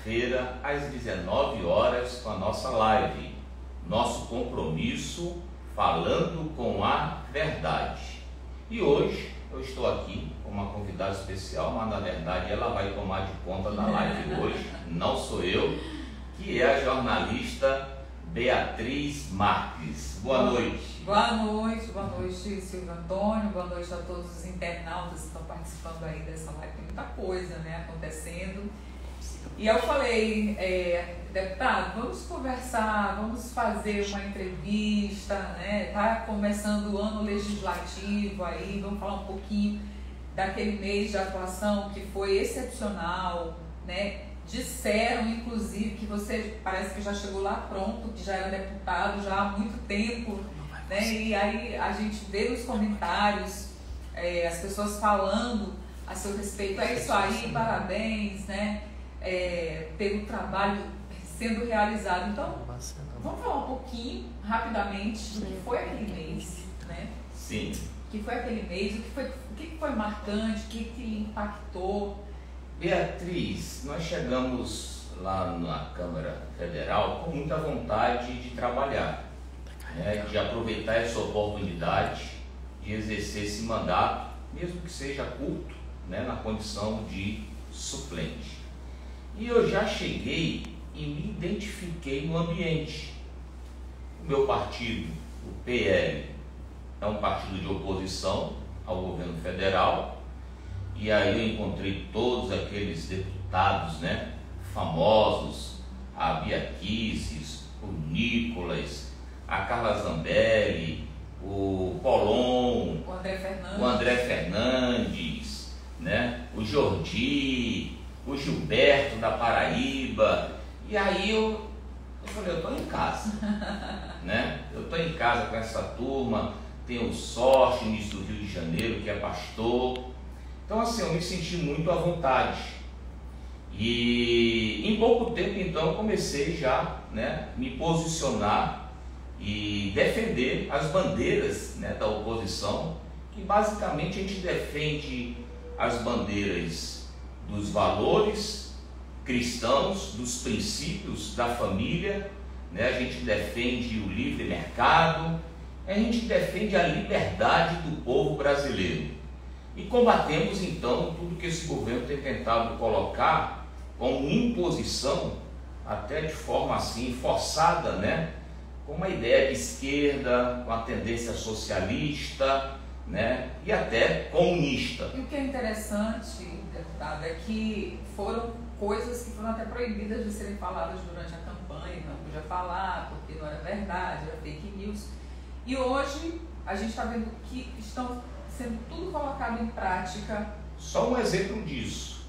Feira às 19 horas com a nossa live, nosso compromisso falando com a verdade. E hoje eu estou aqui com uma convidada especial, mas na verdade ela vai tomar de conta da live hoje, não sou eu, que é a jornalista Beatriz Marques. Boa noite. Boa noite, Silvio Antônio, boa noite a todos os internautas que estão participando aí dessa live. Tem muita coisa, né, acontecendo. E eu falei, deputado, vamos conversar, vamos fazer uma entrevista, né? Tá começando o ano legislativo aí, vamos falar um pouquinho daquele mês de atuação que foi excepcional, né? Disseram, inclusive, que você parece que já chegou lá pronto, que já era deputado já há muito tempo, né? E aí a gente vê nos comentários as pessoas falando a seu respeito. É isso aí, parabéns, né? Pelo trabalho sendo realizado. Então, vamos falar um pouquinho, rapidamente, do que foi aquele mês, né? Sim. O que foi aquele mês, o que foi marcante, o que impactou. Beatriz, nós chegamos lá na Câmara Federal com muita vontade de trabalhar, né? De aproveitar essa oportunidade de exercer esse mandato, mesmo que seja curto, né? Na condição de suplente. E eu já cheguei e me identifiquei no ambiente. O meu partido, o PL, é um partido de oposição ao governo federal, e aí eu encontrei todos aqueles deputados, né, famosos, a Bia Kicis, o Nicolas, a Carla Zambelli, o Polon, o André Fernandes, né, o Jordi, o Gilberto da Paraíba. E aí eu falei, eu estou em casa, né? Eu estou em casa com essa turma, tem o Sóstenes do Rio de Janeiro, que é pastor. Então assim, eu me senti muito à vontade. E em pouco tempo então comecei já, né, me posicionar e defender as bandeiras, né, da oposição, que basicamente a gente defende as bandeiras dos valores cristãos, dos princípios da família, né? A gente defende o livre mercado, a gente defende a liberdade do povo brasileiro. E combatemos então tudo que esse governo tem tentado colocar como imposição, até de forma assim forçada, né? Com uma ideia de esquerda, com a tendência socialista, né? E até comunista. E o que é interessante, deputado, é que foram coisas que foram até proibidas de serem faladas durante a campanha, não podia falar porque não era verdade, era fake news. E hoje a gente está vendo que estão sendo tudo colocado em prática. Só um exemplo disso.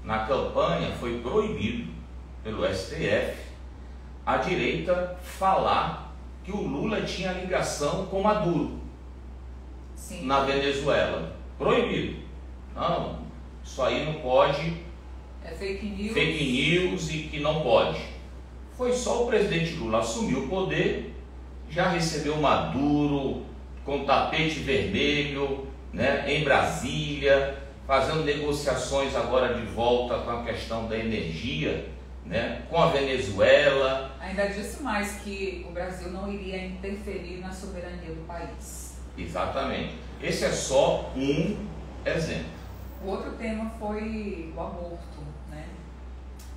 Na campanha foi proibido pelo STF a direita falar que o Lula tinha ligação com Maduro. Sim. Na Venezuela. Proibido. Não, isso aí não pode. É fake news e que não pode. Foi só o presidente Lula assumir o poder, já recebeu Maduro com tapete vermelho, né, em Brasília, fazendo negociações agora de volta com a questão da energia, né, com a Venezuela. Ainda disse mais que o Brasil não iria interferir na soberania do país. Exatamente. Esse é só um exemplo. O outro tema foi o aborto, né?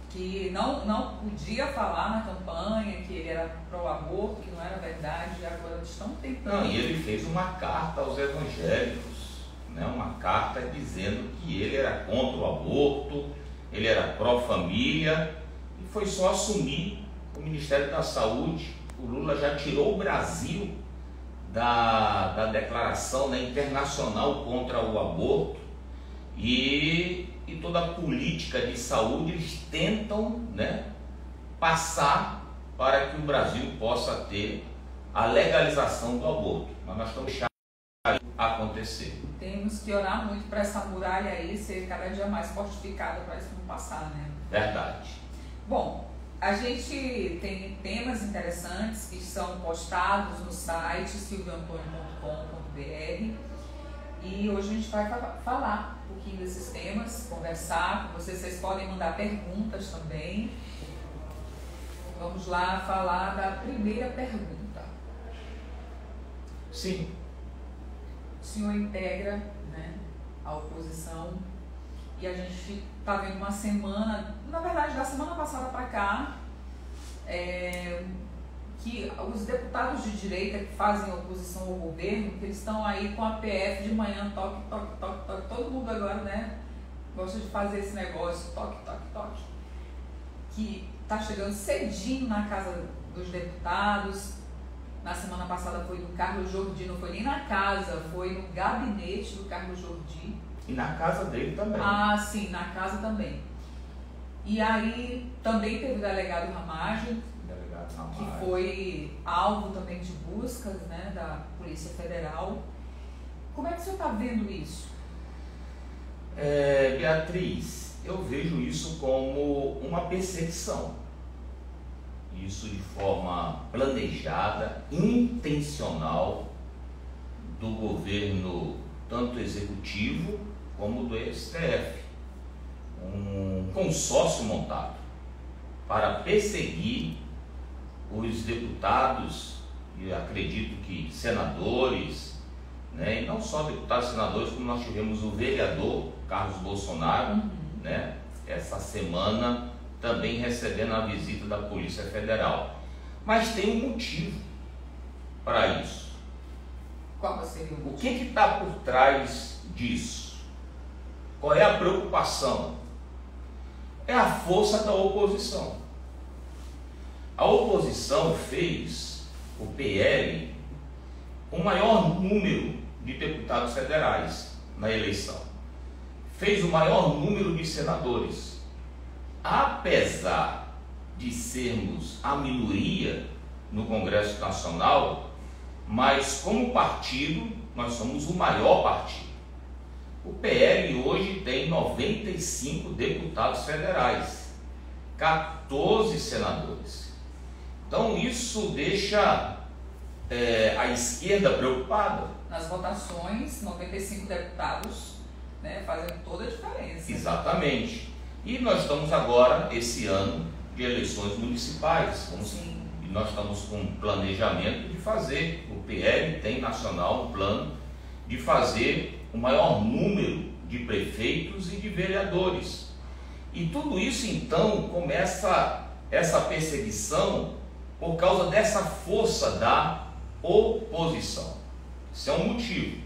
Que não podia falar na campanha que ele era pró-aborto, que não era verdade, e agora estão tentando. Não, e ele fez uma carta aos evangélicos, né? Uma carta dizendo que ele era contra o aborto, ele era pró-família, e foi só assumir o Ministério da Saúde. O Lula já tirou o Brasil da declaração, né, internacional contra o aborto, e toda a política de saúde eles tentam, né, passar para que o Brasil possa ter a legalização do aborto, mas nós estamos deixando acontecer. Temos que orar muito para essa muralha aí ser cada dia mais fortificada para isso não passar, né? Verdade. Bom, a gente tem temas interessantes que são postados no site silvioantônio.com.br E hoje a gente vai falar um pouquinho desses temas, conversar com vocês. Vocês podem mandar perguntas também. Vamos lá falar da primeira pergunta. Sim. O senhor integra, né, a oposição e a gente está vendo uma semana, na verdade da semana passada para cá, que os deputados de direita que fazem oposição ao governo, que eles estão aí com a PF de manhã, toque, toque, toque, toque, todo mundo agora, né, gosta de fazer esse negócio, toque, toque, toque, que está chegando cedinho na casa dos deputados. Na semana passada foi do Carlos Jordi, não foi nem na casa, foi no gabinete do Carlos Jordi. E na casa dele também. Ah, sim, na casa também. E aí também teve o delegado Ramagem, que foi alvo também de buscas, né, da Polícia Federal. Como é que o senhor está vendo isso? Beatriz, eu vejo isso como uma perseguição. Isso de forma planejada, intencional, do governo, tanto executivo como do STF. Um consórcio montado para perseguir os deputados, e acredito que senadores, né, e não só deputados e senadores, como nós tivemos o vereador Carlos Bolsonaro, né, essa semana, também recebendo a visita da Polícia Federal. Mas tem um motivo para isso. Qual seria o motivo? O que está por trás disso? Qual é a preocupação? É a força da oposição. A oposição fez, o PL, o maior número de deputados federais na eleição. Fez o maior número de senadores. Apesar de sermos a minoria no Congresso Nacional, mas como partido, nós somos o maior partido. O PL hoje tem 95 deputados federais, 14 senadores. Então isso deixa a esquerda preocupada. Nas votações, 95 deputados, né, fazem toda a diferença. Exatamente. E nós estamos agora, esse ano, de eleições municipais. E nós estamos com um planejamento de fazer, o PL tem nacional um plano de fazer o maior número de prefeitos e de vereadores. E tudo isso então começa essa perseguição por causa dessa força da oposição. Isso é um motivo.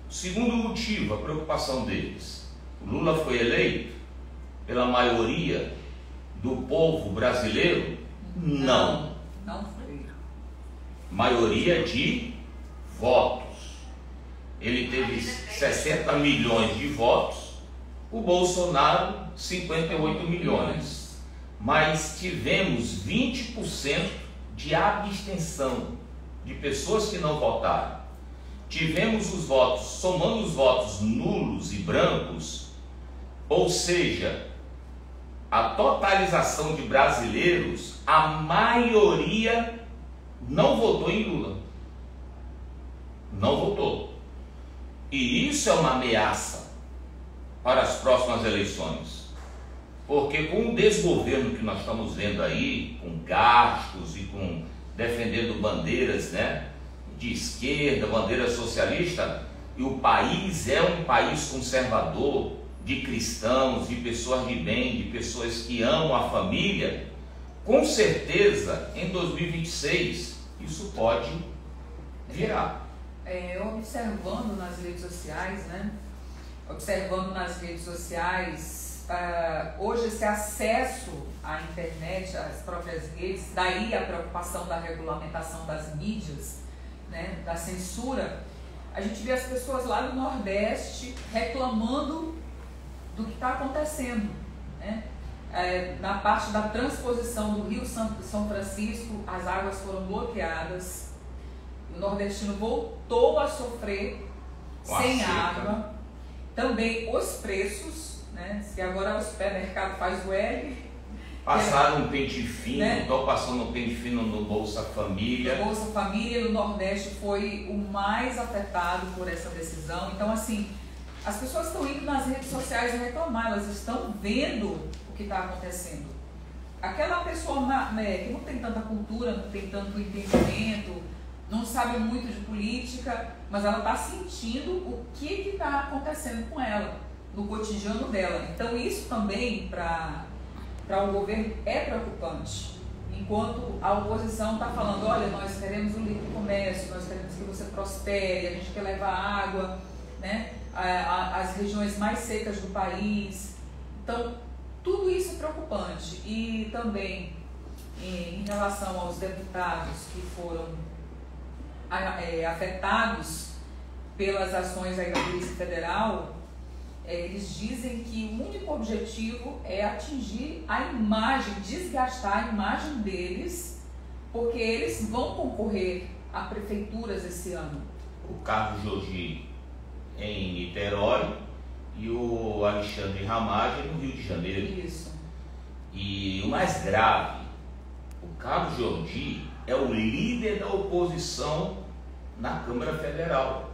O segundo motivo, a preocupação deles. O Lula foi eleito pela maioria do povo brasileiro? Não. Não foi. Maioria de votos. Ele teve 60 milhões de votos, o Bolsonaro 58 milhões. Mas tivemos 20% de abstenção, de pessoas que não votaram. Tivemos os votos, somando os votos nulos e brancos, ou seja, a totalização de brasileiros, a maioria não votou em Lula. Não votou. E isso é uma ameaça para as próximas eleições. Porque com o desgoverno que nós estamos vendo aí, com gastos e com defendendo bandeiras, né, de esquerda, bandeira socialista, e o país é um país conservador, de cristãos, de pessoas de bem, de pessoas que amam a família, com certeza em 2026 isso pode virar. Observando nas redes sociais, né? Hoje esse acesso à internet, às próprias redes, daí a preocupação da regulamentação das mídias, né? Da censura. A gente vê as pessoas lá no Nordeste reclamando do que está acontecendo, né? Na parte da transposição do Rio São Francisco, as águas foram bloqueadas, o nordestino voltou a sofrer sem água. Também os preços, né? Se agora o supermercado faz o L, Passaram um pente fino, né? Estão passando um pente fino no Bolsa Família. O Bolsa Família no Nordeste foi o mais afetado por essa decisão. Então, assim, as pessoas estão indo nas redes sociais reclamar, elas estão vendo o que está acontecendo. Aquela pessoa, né, que não tem tanta cultura, não tem tanto entendimento, não sabe muito de política, mas ela está sentindo o que está acontecendo com ela, no cotidiano dela. Então isso também para o governo é preocupante. Enquanto a oposição está falando, olha, nós queremos o livre comércio, nós queremos que você prospere, a gente quer levar água, né, às regiões mais secas do país. Então, tudo isso é preocupante. E também em relação aos deputados que foram afetados pelas ações aí da Polícia Federal, eles dizem que o único objetivo é atingir a imagem, desgastar a imagem deles, porque eles vão concorrer a prefeituras esse ano. O Carlos Jordi em Niterói e o Alexandre Ramagem no Rio de Janeiro. Isso. E o mais grave, o Carlos Jordi é o líder da oposição na Câmara Federal.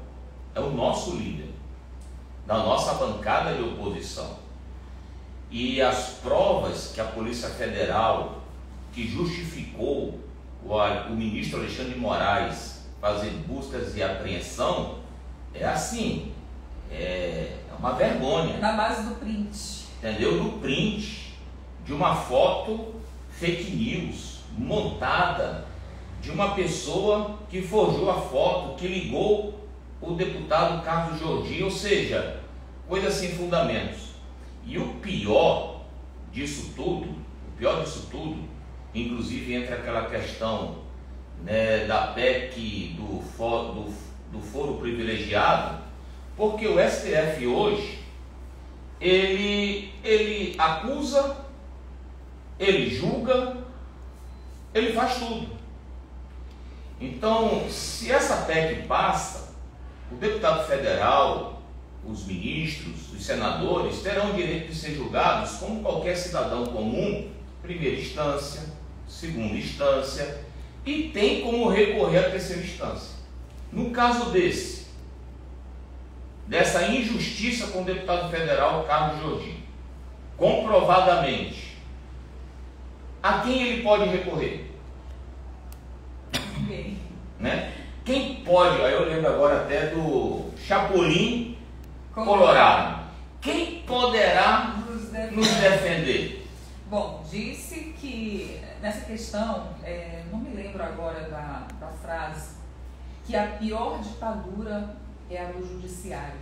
É o nosso líder, da nossa bancada de oposição. E as provas que a Polícia Federal, que justificou o ministro Alexandre de Moraes fazer buscas e apreensão, é assim, é uma vergonha. Na base do print. Entendeu? Do print de uma foto fake news montada de uma pessoa que forjou a foto, que ligou o deputado Carlos Jordi, ou seja, coisa sem fundamentos. E o pior disso tudo, inclusive entra aquela questão, né, da PEC do foro privilegiado, porque o STF hoje, ele acusa, ele julga, ele faz tudo. Então, se essa PEC passa, o deputado federal, os ministros, os senadores terão o direito de ser julgados como qualquer cidadão comum, primeira instância, segunda instância, e tem como recorrer à terceira instância. No caso dessa injustiça com o deputado federal Carlos Jordi, comprovadamente, a quem ele pode recorrer? Ninguém. Né? Quem pode? Aí eu lembro agora até do Chapolin Colorado. Quem poderá nos defender? Bom, disse que nessa questão, não me lembro agora da frase, que a pior ditadura é a do judiciário.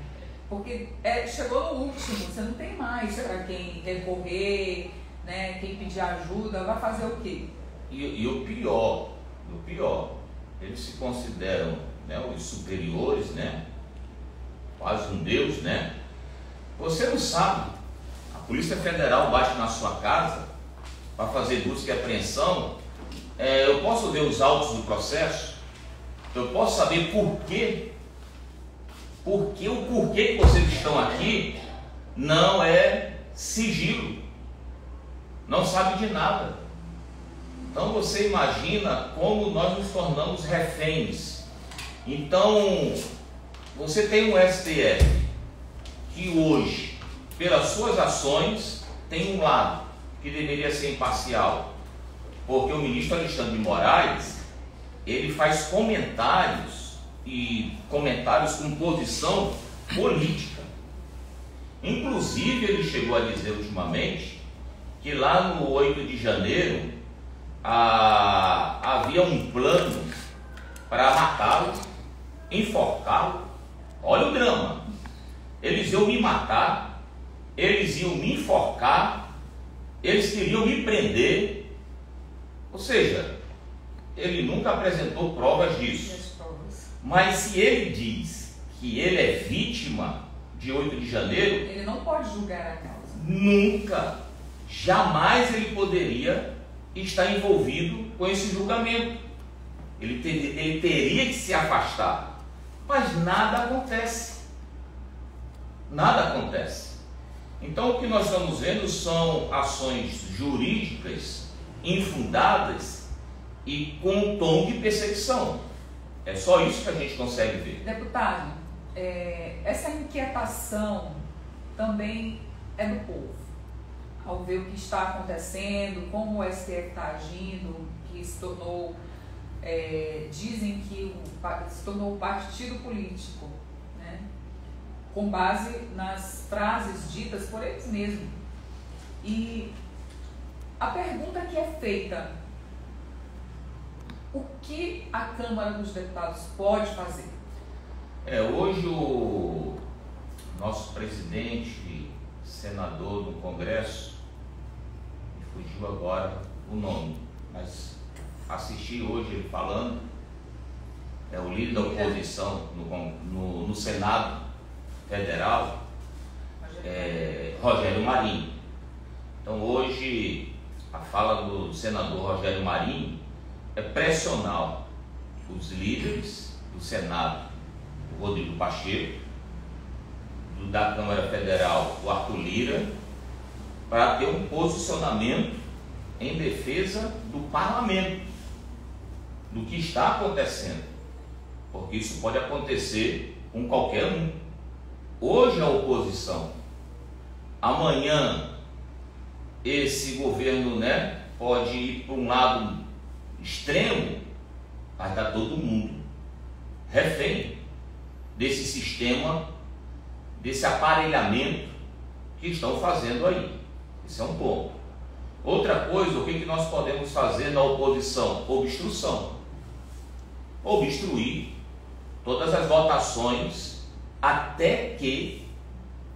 Porque chegou no último, você não tem mais para quem recorrer, né, quem pedir ajuda, vai fazer o quê? E o pior, eles se consideram, né, os superiores, né, quase um deus, né? Você não sabe, a Polícia Federal bate na sua casa para fazer busca e apreensão. Eu posso ver os autos do processo, eu posso saber o porquê que vocês estão aqui não é sigilo, não sabe de nada. Então você imagina como nós nos tornamos reféns. Então você tem um STF que hoje, pelas suas ações, tem um lado que deveria ser imparcial, porque o ministro Alexandre de Moraes, ele faz comentários com posição política. Inclusive ele chegou a dizer ultimamente que lá no 8 de janeiro havia um plano para matá-lo, enforcá-lo. Olha o drama. Eles iam me matar, eles iam me enforcar, eles queriam me prender. Ou seja, ele nunca apresentou provas disso. Mas se ele diz que ele é vítima de 8 de janeiro, ele não pode julgar a causa. Nunca, jamais ele poderia estar envolvido com esse julgamento. Ele teria que se afastar. Mas nada acontece. Nada acontece. Então o que nós estamos vendo são ações jurídicas infundadas e com tom de perseguição. É só isso que a gente consegue ver. Deputado, essa inquietação também é do povo. Ao ver o que está acontecendo, como o STF está agindo, que se tornou, dizem que se tornou partido político, né? Com base nas frases ditas por eles mesmos. E a pergunta que é feita: o que a Câmara dos Deputados pode fazer? Hoje o nosso presidente, senador do Congresso, me fugiu agora o nome, mas assisti hoje ele falando, o líder da oposição no Senado Federal, Rogério Marinho. Então hoje a fala do senador Rogério Marinho é pressionar os líderes do Senado, o Rodrigo Pacheco, da Câmara Federal, o Arthur Lira, para ter um posicionamento em defesa do parlamento, do que está acontecendo, porque isso pode acontecer com qualquer um. Hoje a oposição, amanhã esse governo, pode ir para um lado extremo, vai estar todo mundo refém desse sistema, desse aparelhamento que estão fazendo aí. Esse é um ponto. Outra coisa, o que nós podemos fazer na oposição? Obstrução. Obstruir todas as votações até que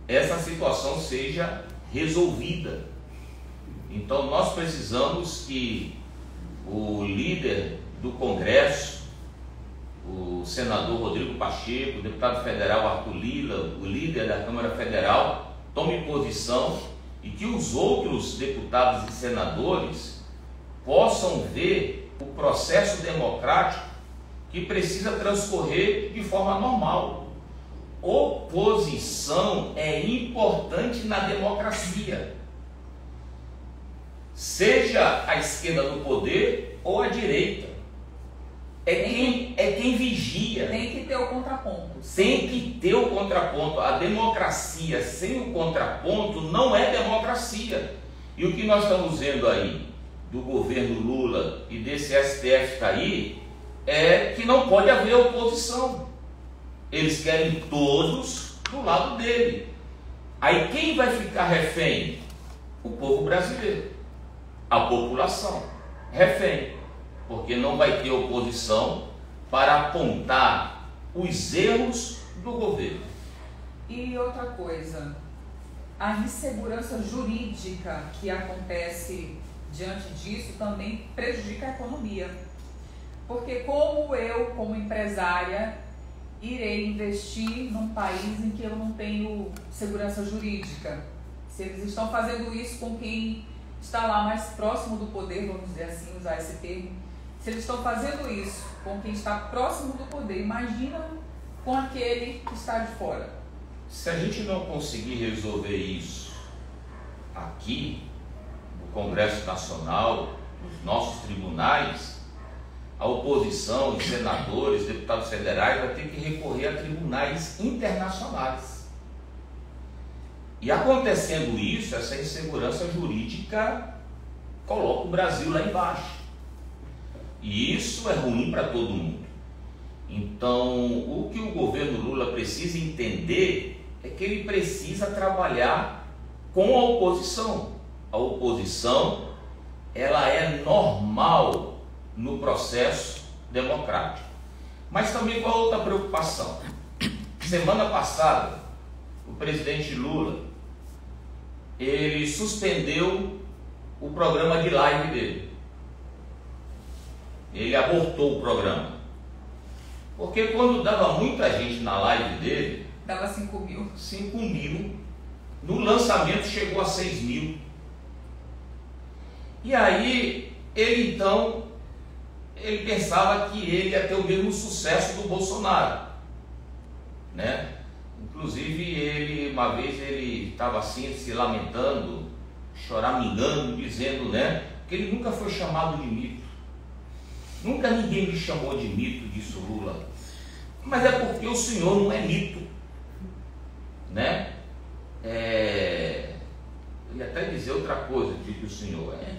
essa situação seja resolvida. Então nós precisamos que o líder do Congresso, o senador Rodrigo Pacheco, o deputado federal Arthur Lira, o líder da Câmara Federal, tome posição e que os outros deputados e senadores possam ver o processo democrático que precisa transcorrer de forma normal. Oposição é importante na democracia, seja a esquerda no poder ou a direita. É quem vigia. Tem que ter o contraponto. Tem que ter o contraponto. A democracia sem o contraponto não é democracia. E o que nós estamos vendo aí do governo Lula e desse STF aí é que não pode haver oposição. Eles querem todos do lado dele. Aí quem vai ficar refém? O povo brasileiro, a população refém, porque não vai ter oposição para apontar os erros do governo. E outra coisa, a insegurança jurídica que acontece diante disso também prejudica a economia. Porque como eu, como empresária, irei investir num país em que eu não tenho segurança jurídica? Se eles estão fazendo isso com quem está lá mais próximo do poder, vamos dizer assim, usar esse termo, se eles estão fazendo isso com quem está próximo do poder, imagina com aquele que está de fora. Se a gente não conseguir resolver isso aqui, no Congresso Nacional, nos nossos tribunais, a oposição, os senadores, deputados federais, vai ter que recorrer a tribunais internacionais. E acontecendo isso, essa insegurança jurídica coloca o Brasil lá embaixo. E isso é ruim para todo mundo. Então, o que o governo Lula precisa entender é que ele precisa trabalhar com a oposição. A oposição, ela é normal no processo democrático. Mas também com a outra preocupação. Semana passada, o presidente Lula, ele suspendeu o programa de live dele. Ele abortou o programa. Porque quando dava muita gente na live dele, dava 5 mil. 5 mil. No lançamento chegou a 6 mil. E aí, ele então, ele pensava que ele ia ter o mesmo sucesso do Bolsonaro, né? Inclusive, uma vez ele estava assim se lamentando, choramingando, dizendo, né, que ele nunca foi chamado de mito. Nunca ninguém me chamou de mito, disse o Lula. Mas é porque o senhor não é mito, né? Eu ia até dizer outra coisa de que o senhor é.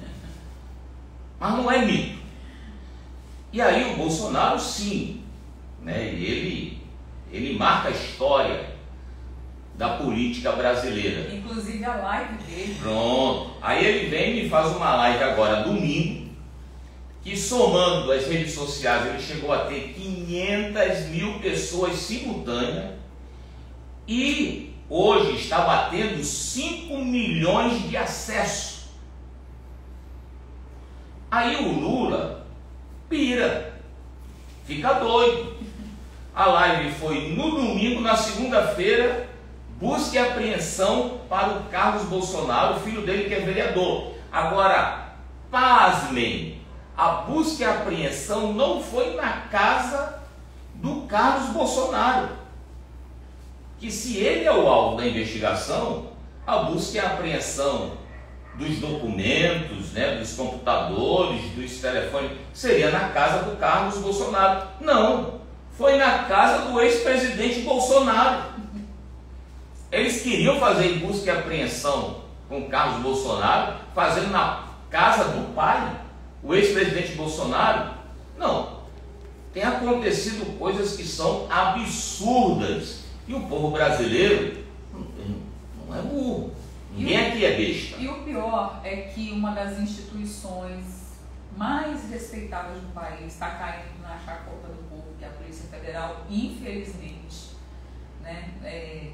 Mas não é mito. E aí o Bolsonaro, sim, né? Ele marca a história da política brasileira. Inclusive a live dele. Pronto. Aí ele vem e me faz uma live agora, domingo, que somando as redes sociais, ele chegou a ter 500 mil pessoas simultâneas e hoje está batendo 5 milhões de acessos. Aí o Lula pira, fica doido. A live foi no domingo, na segunda-feira, busca e apreensão para o Carlos Bolsonaro, o filho dele que é vereador. Agora, pasmem, a busca e apreensão não foi na casa do Carlos Bolsonaro, que se ele é o alvo da investigação, a busca e apreensão dos documentos, né, dos computadores, dos telefones, seria na casa do Carlos Bolsonaro. Não, foi na casa do ex-presidente Bolsonaro. Eles queriam fazer busca e apreensão com o Carlos Bolsonaro, fazendo na casa do pai, o ex-presidente Bolsonaro. Não, tem acontecido coisas que são absurdas. E o povo brasileiro não é burro. Ninguém aqui é besta. E o pior é que uma das instituições mais respeitadas do país está caindo na chacota do povo, que é a Polícia Federal, infelizmente, né?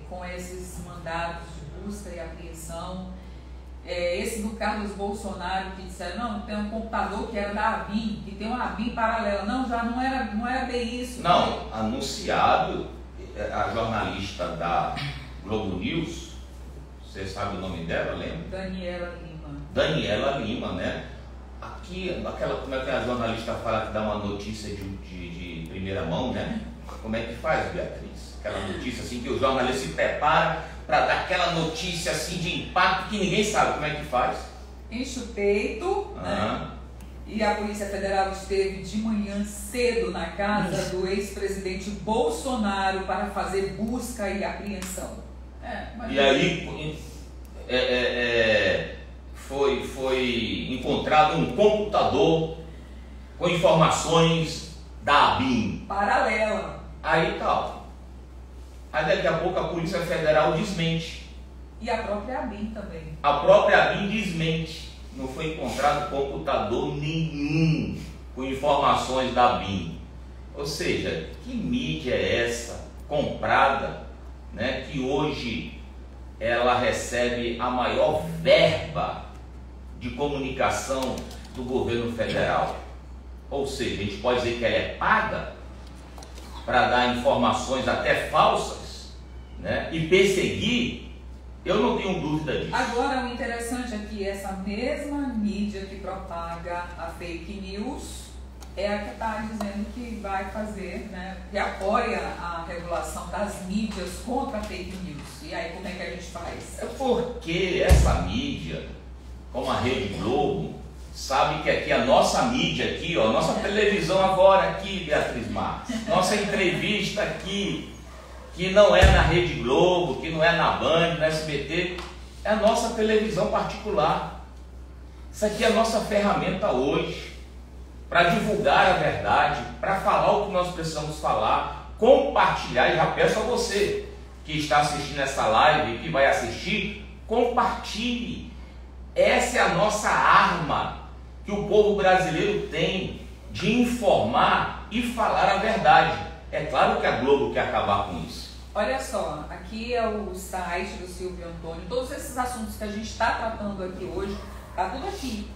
Com esses mandados de busca e apreensão. Esse do Carlos Bolsonaro, que disseram, não, tem um computador que era da ABIN, que tem uma ABIN paralela. Não, já não era bem isso. Não, anunciado, a jornalista da Globo News, você sabe o nome dela, lembra? Daniela Lima, né? Aqui, como é que a jornalista fala que dá uma notícia de primeira mão, né? Como é que faz, Beatriz? Aquela notícia assim que o jornalista se prepara para dar aquela notícia assim de impacto que ninguém sabe como é que faz. Enche o peito, né? E a Polícia Federal esteve de manhã cedo na casa do ex-presidente Bolsonaro para fazer busca e apreensão. E aí foi encontrado um computador com informações da ABIN. Paralela. Aí tal. Aí daqui a pouco a Polícia Federal desmente. E a própria ABIN também. A própria ABIN desmente. Não foi encontrado computador nenhum com informações da ABIN. Ou seja, que mídia é essa comprada, né, que hoje ela recebe a maior verba de comunicação do governo federal? Ou seja, a gente pode dizer que ela é paga para dar informações até falsas, né, e perseguir. Eu não tenho dúvida disso. Agora, o interessante é que essa mesma mídia que propaga a fake news é a que está dizendo que vai fazer, né, que apoia a regulação das mídias contra a fake news. E aí, como é que a gente faz? É porque essa mídia, como a Rede Globo, sabe que aqui a nossa mídia aqui, ó, nossa televisão agora aqui, Beatriz Marques, nossa entrevista aqui, que não é na Rede Globo, que não é na Band, na SBT, é a nossa televisão particular. Isso aqui é a nossa ferramenta hoje, para divulgar a verdade, para falar o que nós precisamos falar, compartilhar. E já peço a você que está assistindo essa live e que vai assistir, compartilhe. Essa é a nossa arma que o povo brasileiro tem de informar e falar a verdade. É claro que a Globo quer acabar com isso. Olha só, aqui é o site do Silvio Antônio. Todos esses assuntos que a gente está tratando aqui hoje, tá tudo aqui.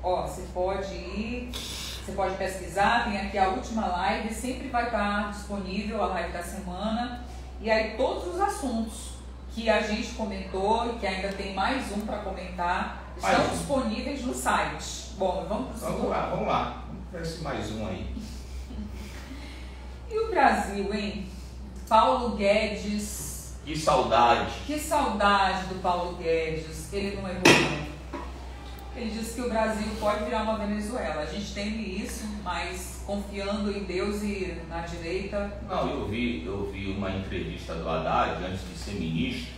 Ó, você pode ir, você pode pesquisar, tem aqui a última live, sempre vai estar disponível a live da semana. E aí todos os assuntos que a gente comentou e que ainda tem mais um para comentar, estão disponíveis no site. Bom, vamos para o segundo. Vamos lá. Vamos para mais um aí. E o Brasil, hein? Paulo Guedes Que saudade. Que saudade do Paulo Guedes, ele não errou não. Ele disse que o Brasil pode virar uma Venezuela. A gente teme isso, mas confiando em Deus e na direita... Não, eu vi uma entrevista do Haddad, antes de ser ministro,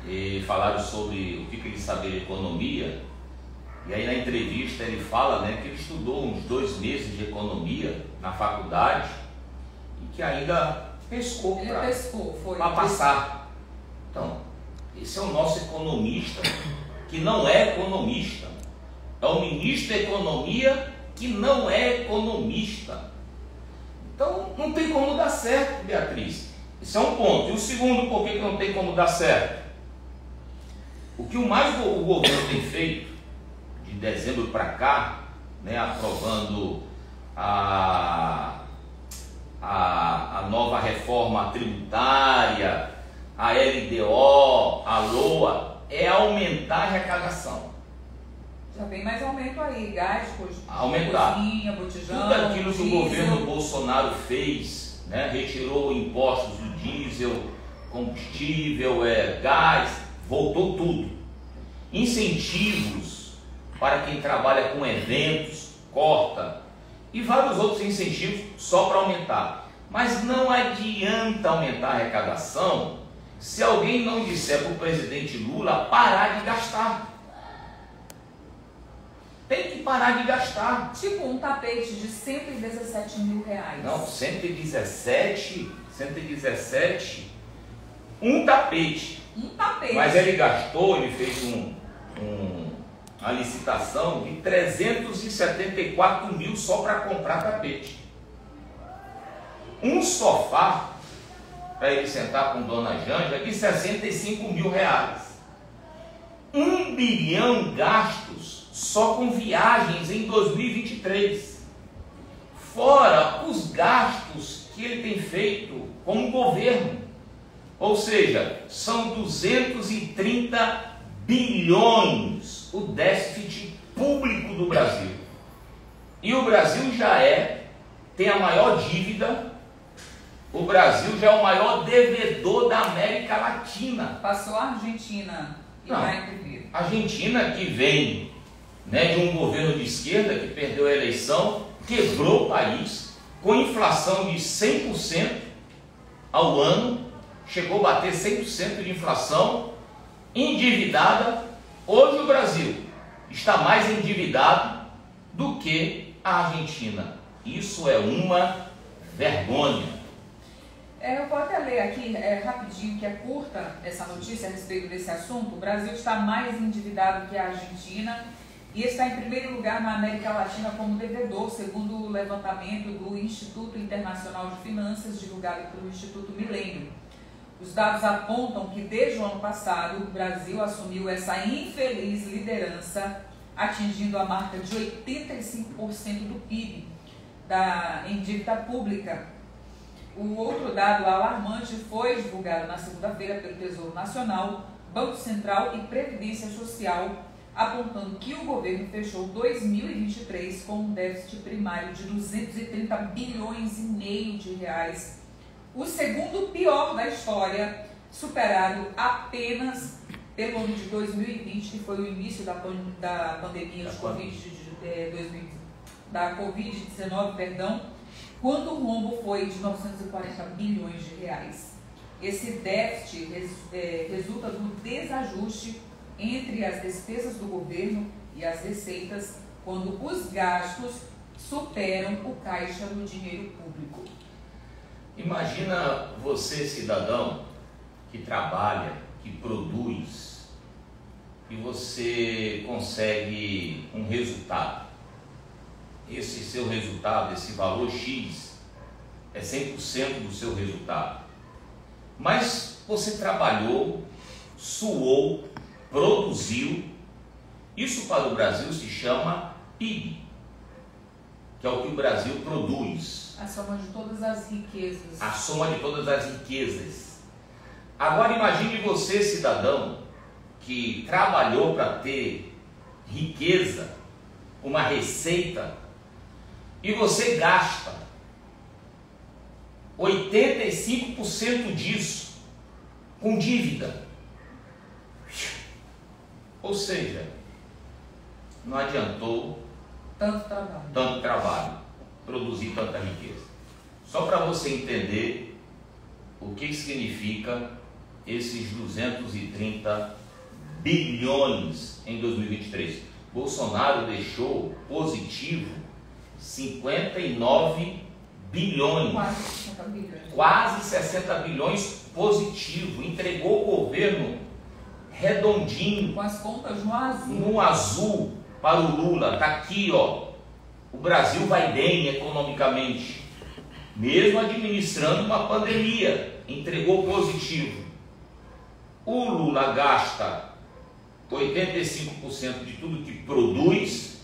e falaram sobre o que ele sabia de economia, e aí na entrevista ele fala, né, que ele estudou uns 2 meses de economia na faculdade, e que ainda pescou para passar. Então, esse é o nosso economista, que não é economista. É o ministro da Economia que não é economista. Então, não tem como dar certo, Beatriz. Esse é um ponto. E o segundo, por que não tem como dar certo? O que mais o governo tem feito, de dezembro para cá, né, aprovando a nova reforma tributária, a LDO, a LOA, é aumentar a arrecadação. Já vem mais aumento aí, gás, aumentar. Cozinha, botijão, tudo aquilo que diesel. O governo Bolsonaro fez, né, retirou impostos do diesel, combustível, gás, voltou tudo. Incentivos para quem trabalha com eventos, corta, e vários outros incentivos só para aumentar. Mas não adianta aumentar a arrecadação se alguém não disser para o presidente Lula parar de gastar. Tem que parar de gastar. Tipo um tapete de 117 mil reais. Não, 117, um tapete. Um tapete. Mas ele gastou, ele fez uma licitação de 374 mil só para comprar tapete. Um sofá, para ele sentar com Dona Janja, de 65 mil reais. 1 bilhão gastos só com viagens em 2023. Fora os gastos que ele tem feito como governo. Ou seja, são 230 bilhões o déficit público do Brasil. E o Brasil tem a maior dívida. O Brasil já é o maior devedor da América Latina. Passou a Argentina e vai em primeiro. A Argentina, que vem, né, de um governo de esquerda que perdeu a eleição, quebrou o país com inflação de 100% ao ano, chegou a bater 100% de inflação, endividada. Hoje o Brasil está mais endividado do que a Argentina. Isso é uma vergonha. Eu vou até ler aqui rapidinho, que é curta essa notícia a respeito desse assunto. O Brasil está mais endividado que a Argentina e está em primeiro lugar na América Latina como devedor, segundo o levantamento do Instituto Internacional de Finanças, divulgado pelo Instituto Milênio. Os dados apontam que desde o ano passado o Brasil assumiu essa infeliz liderança, atingindo a marca de 85% do PIB em dívida pública. O outro dado alarmante foi divulgado na segunda-feira pelo Tesouro Nacional, Banco Central e Previdência Social, apontando que o governo fechou 2023 com um déficit primário de 230 bilhões e meio de reais, o segundo pior da história, superado apenas pelo ano de 2020, que foi o início da pandemia de Covid-19, quando o rombo foi de 940 bilhões de reais. Esse déficit resulta do desajuste entre as despesas do governo e as receitas, quando os gastos superam o caixa do dinheiro público. Imagina você, cidadão, que trabalha, que produz, e você consegue um resultado. Esse seu resultado, esse valor X, é 100% do seu resultado. Mas você trabalhou, suou, produziu. Isso para o Brasil se chama PIB, que é o que o Brasil produz. A soma de todas as riquezas. A soma de todas as riquezas. Agora imagine você, cidadão, que trabalhou para ter riqueza, uma receita, e você gasta 85% disso com dívida. Ou seja, não adiantou tanto trabalho, produzir tanta riqueza. Só para você entender o que significa esses 230 bilhões em 2023. Bolsonaro deixou positivo 59 bilhões. Quase 60 bilhões positivo. Entregou o governo redondinho. Com as contas no azul. No azul para o Lula. Está aqui, ó. O Brasil vai bem economicamente. Mesmo administrando uma pandemia. Entregou positivo. O Lula gasta 85% de tudo que produz,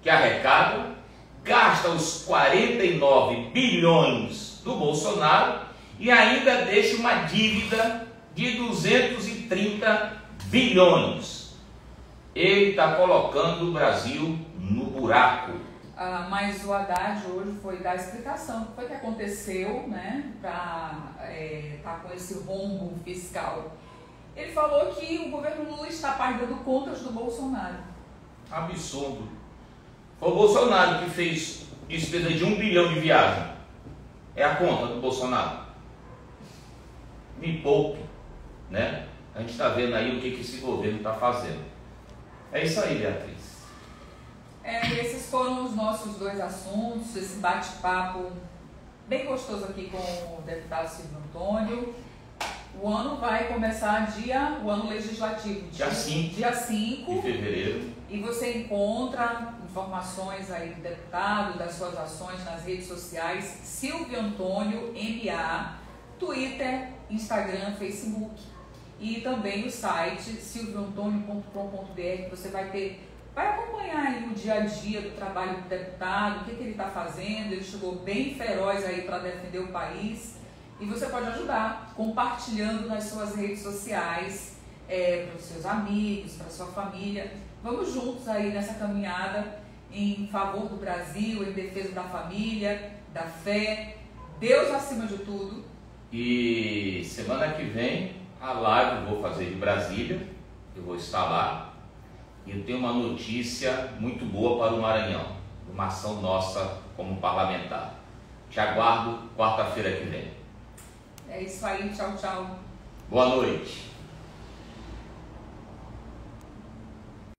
que arrecada, gasta os 49 bilhões do Bolsonaro e ainda deixa uma dívida de 230 bilhões. Ele está colocando o Brasil no buraco. Mas o Haddad hoje foi dar explicação do que foi que aconteceu, né, para estar com esse rombo fiscal. Ele falou que o governo Lula está pagando contas do Bolsonaro. Absurdo. Foi o Bolsonaro que fez despesa de 1 bilhão de viagem. É a conta do Bolsonaro. Me poupe, né? A gente está vendo aí o que esse governo está fazendo. É isso aí, Beatriz. Esses foram os nossos dois assuntos, esse bate-papo bem gostoso aqui com o deputado Silvio Antônio. O ano vai começar o ano legislativo, dia 5 de fevereiro. E você encontra informações aí do deputado, das suas ações nas redes sociais, Silvio Antônio MA, Twitter, Instagram, Facebook. E também o site silvioantonio.com.br, que você vai acompanhar aí o dia a dia do trabalho do deputado, o que ele está fazendo. Ele chegou bem feroz aí para defender o país. E você pode ajudar compartilhando nas suas redes sociais, para os seus amigos, para a sua família. Vamos juntos aí nessa caminhada em favor do Brasil, em defesa da família, da fé, Deus acima de tudo. E semana que vem a live eu vou fazer de Brasília, eu vou estar lá. E eu tenho uma notícia muito boa para o Maranhão, uma ação nossa como parlamentar. Te aguardo quarta-feira que vem. É isso aí, tchau, tchau. Boa noite.